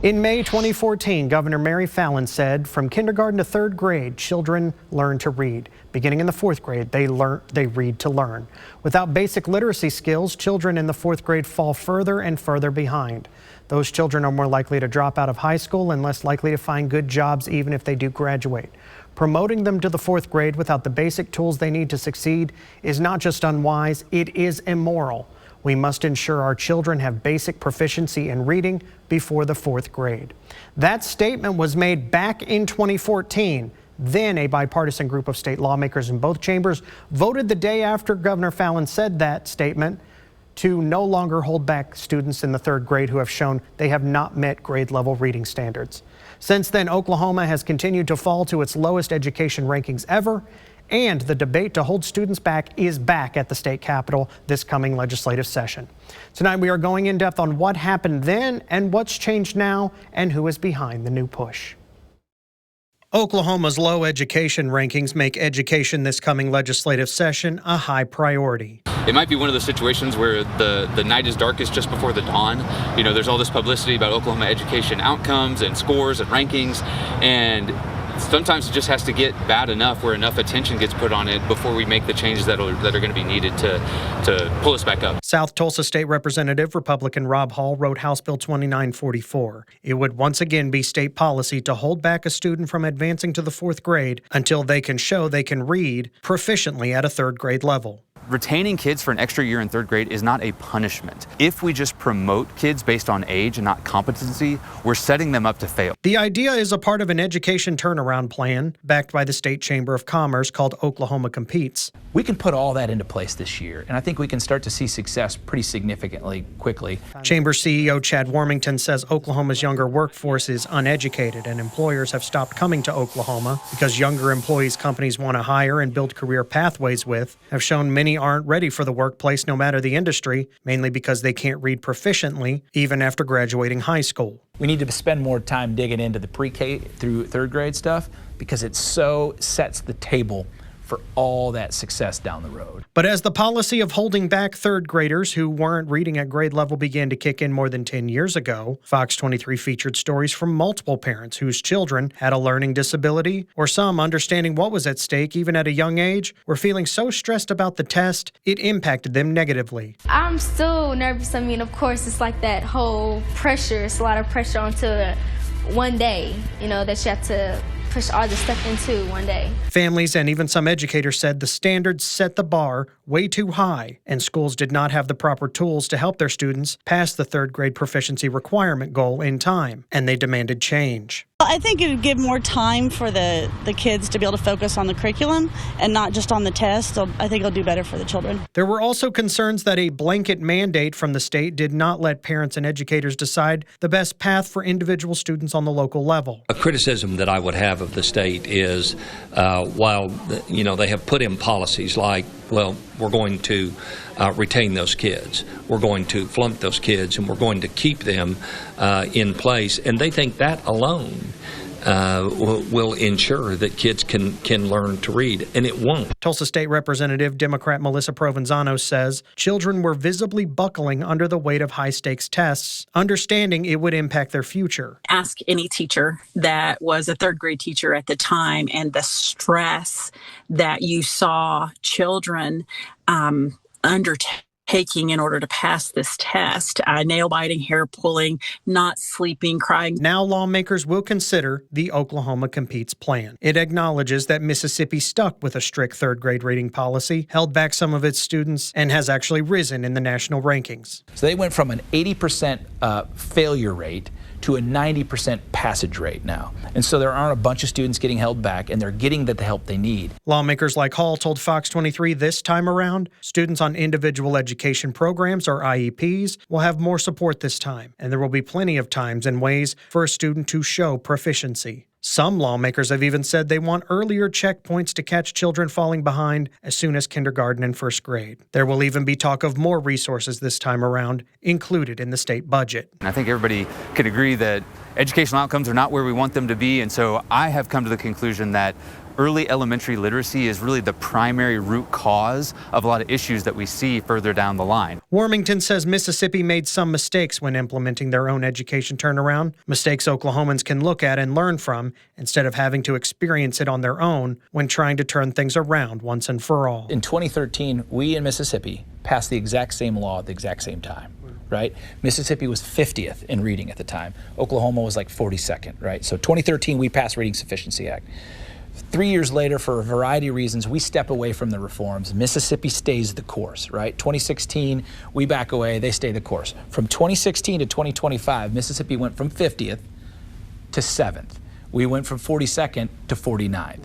In May 2014, Governor Mary Fallin said from kindergarten to third grade, children learn to read. Beginning in the fourth grade, they read to learn. Without basic literacy skills, children in the fourth grade fall further and further behind. Those children are more likely to drop out of high school and less likely to find good jobs even if they do graduate. Promoting them to the fourth grade without the basic tools they need to succeed is not just unwise, it is immoral. We must ensure our children have basic proficiency in reading before the fourth grade. That statement was made back in 2014. Then a bipartisan group of state lawmakers in both chambers voted the day after Governor Fallin said that statement to no longer hold back students in the third grade who have shown they have not met grade level reading standards. Since then, Oklahoma has continued to fall to its lowest education rankings ever, and the debate to hold students back is back at the state capitol this coming legislative session. Tonight we are going in depth on what happened then and what's changed now and who is behind the new push. Oklahoma's low education rankings make education this coming legislative session a high priority. It might be one of those situations where the night is darkest just before the dawn. You know, there's all this publicity about Oklahoma education outcomes and scores and rankings, and sometimes it just has to get bad enough where enough attention gets put on it before we make the changes that are going to be needed to pull us back up. South Tulsa State Representative Republican Rob Hall wrote House Bill 2944. It would once again be state policy to hold back a student from advancing to the fourth grade until they can show they can read proficiently at a third grade level. Retaining kids for an extra year in third grade is not a punishment. If we just promote kids based on age and not competency, we're setting them up to fail. The idea is a part of an education turnaround plan backed by the State Chamber of Commerce called Oklahoma Competes. We can put all that into place this year, and I think we can start to see success pretty significantly quickly. Chamber CEO Chad Warmington says Oklahoma's younger workforce is uneducated and employers have stopped coming to Oklahoma because younger employees companies want to hire and build career pathways with have shown many aren't ready for the workplace no matter the industry, mainly because they can't read proficiently even after graduating high school. We need to spend more time digging into the pre-K through third grade stuff because it so sets the table for all that success down the road. But as the policy of holding back third graders who weren't reading at grade level began to kick in more than 10 years ago, Fox 23 featured stories from multiple parents whose children had a learning disability, or some understanding what was at stake even at a young age, were feeling so stressed about the test, it impacted them negatively. I'm still nervous. I mean, of course, it's like that whole pressure. It's a lot of pressure onto one day, you know, that you have to push all this stuff into one day. Families and even some educators said the standards set the bar way too high, and schools did not have the proper tools to help their students pass the third grade proficiency requirement goal in time, and they demanded change. I think it would give more time for the kids to be able to focus on the curriculum and not just on the test. So I think it'll do better for the children. There were also concerns that a blanket mandate from the state did not let parents and educators decide the best path for individual students on the local level. A criticism that I would have of the state is while they have put in policies like, well, we're going to retain those kids, we're going to flunk those kids, and we're going to keep them in place, and they think that alone will ensure that kids can learn to read, and it won't. Tulsa State Representative Democrat Melissa Provenzano says children were visibly buckling under the weight of high-stakes tests, understanding it would impact their future. Ask any teacher that was a third grade teacher at the time, and the stress that you saw children undertaking in order to pass this test, nail biting, hair pulling, not sleeping, crying. Now lawmakers will consider the Oklahoma Competes plan. It acknowledges that Mississippi stuck with a strict third grade reading policy, held back some of its students, and has actually risen in the national rankings. So they went from an 80% failure rate to a 90% passage rate now. And so there aren't a bunch of students getting held back, and they're getting the help they need. Lawmakers like Hall told Fox 23 this time around, students on individual education programs or IEPs will have more support this time, and there will be plenty of times and ways for a student to show proficiency. Some lawmakers have even said they want earlier checkpoints to catch children falling behind as soon as kindergarten and first grade. There will even be talk of more resources this time around included in the state budget. I think everybody could agree that Educational outcomes are not where we want them to be, and so I have come to the conclusion that early elementary literacy is really the primary root cause of a lot of issues that we see further down the line. Warmington says Mississippi made some mistakes when implementing their own education turnaround, mistakes Oklahomans can look at and learn from instead of having to experience it on their own when trying to turn things around once and for all. In 2013, we in Mississippi passed the exact same law at the exact same time. Right? Mississippi was 50th in reading at the time. Oklahoma was like 42nd, right? So 2013, we passed Reading Sufficiency Act. 3 years later, for a variety of reasons, we step away from the reforms. Mississippi stays the course, right? 2016, we back away, they stay the course. From 2016 to 2025, Mississippi went from 50th to 7th. We went from 42nd to 49th.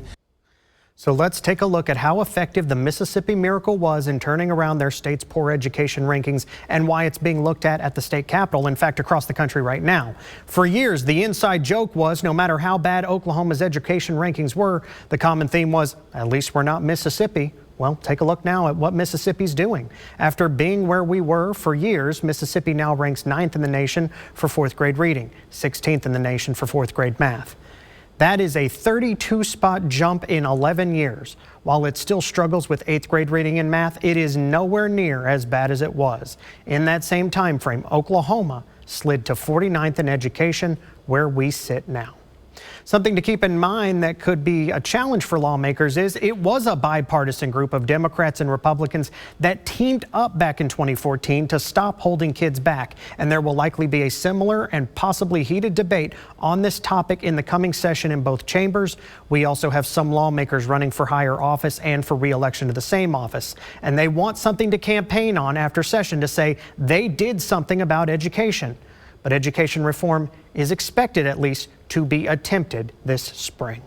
So let's take a look at how effective the Mississippi Miracle was in turning around their state's poor education rankings and why it's being looked at the state capitol, in fact, across the country right now. For years, the inside joke was no matter how bad Oklahoma's education rankings were, the common theme was, at least we're not Mississippi. Well, take a look now at what Mississippi's doing. After being where we were for years, Mississippi now ranks 9th in the nation for 4th grade reading, 16th in the nation for 4th grade math. That is a 32-spot jump in 11 years. While it still struggles with 8th grade reading and math, it is nowhere near as bad as it was. In that same time frame, Oklahoma slid to 49th in education, where we sit now. Something to keep in mind that could be a challenge for lawmakers is it was a bipartisan group of Democrats and Republicans that teamed up back in 2014 to stop holding kids back. And there will likely be a similar and possibly heated debate on this topic in the coming session in both chambers. We also have some lawmakers running for higher office and for re-election to the same office. And they want something to campaign on after session to say they did something about education. But education reform is expected, at least, to be attempted this spring.